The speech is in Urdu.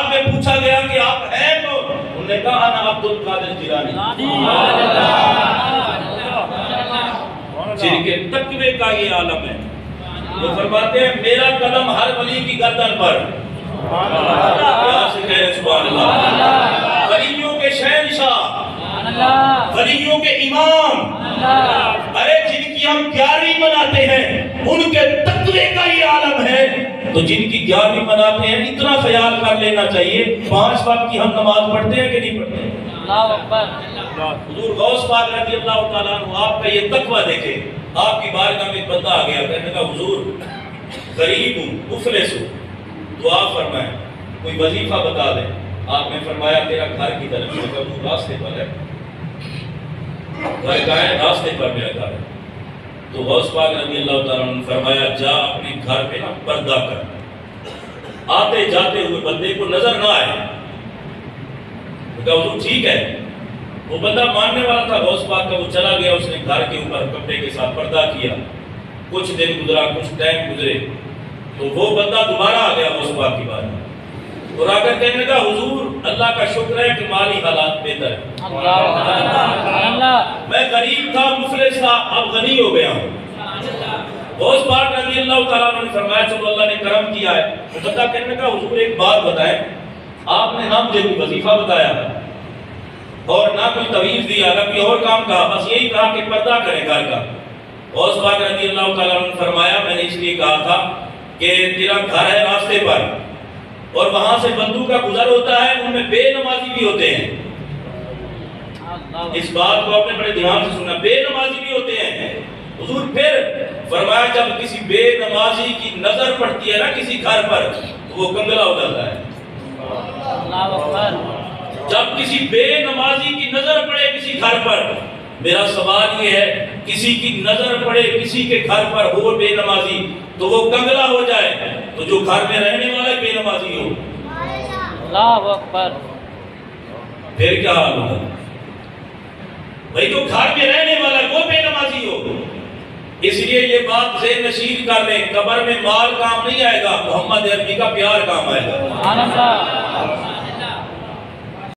بعد میں پوچھا گیا کہ آپ ہیں تو انہوں نے کہا انا عبد القادر جیلانی، جن کے تقوی کا یہ عالم ہے۔ وہ فرماتے ہیں میرا قدم ہر ولی کی گردن پر، یہاں سے کہہ رہے سبحان اللہ، ولیوں کے شہنشاہ، ولیوں کے امام، ارے جن کی ہم 11ویں مناتے ہیں ان کے تقوی کا یہ عالم ہے، تو جن کی 11ویں مناتے ہیں اتنا خیال کر لینا چاہیے 5 وقت کی ہم نماز پڑھتے ہیں کہ نہیں پڑھتے ہیں؟ اللہ اکبر۔ حضور غوث پاک رضی اللہ تعالیٰ عنہ آپ کا یہ تقوی دیکھیں، آپ کی بارگاہ میں ایک بندہ آ گیا، کہنے کا حضور غریب ہوں، مفلس ہوں، دعا فرمائیں، کوئی وظیفہ بتا دیں۔ آپ نے فرمایا تیرا گھر کی طرف سے، وہ راستے پر ہے، گھر کا ہے، راستے پر میرا گھر ہے۔ تو غوث پاک رضی اللہ تعالیٰ عنہ نے فرمایا جا اپنے گھر پہ نا پردہ کر، آتے جاتے ہوئے بندے کو نظر نہ آئے۔ کہا حضور ٹھیک ہے۔ وہ بندہ ماننے والا تھا غوث پاک کا، وہ چلا گیا، اس نے گھر کے اوپر کپڑے کے ساتھ پردہ کیا۔ کچھ دن گزرا، کچھ ٹائم گزرے، تو وہ بندہ دوبارہ آ گیا غوث پاک کی بات میں، اور آ کر کہنے لگا حضور اللہ کا شکر ہے کہ مالی حالات بہتر ہے، میں غریب تھا، مفلس تھا، اب غنی ہو گیا ہوں۔ غوث پاک رضی اللہ تعالیٰ عنہ نے فرمایا چلو اللہ نے کرم کیا ہے۔ وہ بندہ کہنے لگا حضور ایک بات بتائیں، آپ نے نہ مجھے کوئی وظیفہ بتایا اور نہ کوئی تویز دیا، نہ کوئی اور کام کہا، بس یہی کہا کہ پردہ کریں گھر کا۔ غوث پاک رضی اللہ تعالیٰ عنہ نے فرمایا میں نے اس لیے کہا تھا کہ تیرا گھر ہے راستے پر، اور وہاں سے بندوں کا گزر ہوتا ہے، ان میں بے نمازی بھی ہوتے ہیں۔ اس بات کو اپنے بڑے دھیان سے سننا، بے نمازی بھی ہوتے ہیں۔ حضور پھر فرمایا جب کسی بے نمازی کی نظر پڑتی ہے نا کسی گھر پر، تو وہ کنگلا ہو جاتا ہے۔ جب کسی بے نمازی کی نظر پڑے کسی گھر پر، میرا سوال یہ ہے کسی کی نظر پڑے کسی کے گھر پر ہو بے نمازی تو وہ کنگلا ہو جائے، تو جو گھر میں رہنے والا بے نمازی ہو، اللہ اکبر، پھر کیا حال ہوگا؟ بھئی جو گھر میں رہنے والا وہ بے نمازی ہو۔ اس لیے یہ بات ذہن نشین کر لیں، قبر میں مال کام نہیں آئے گا، محمد عربی کا پیار کام آئے گا۔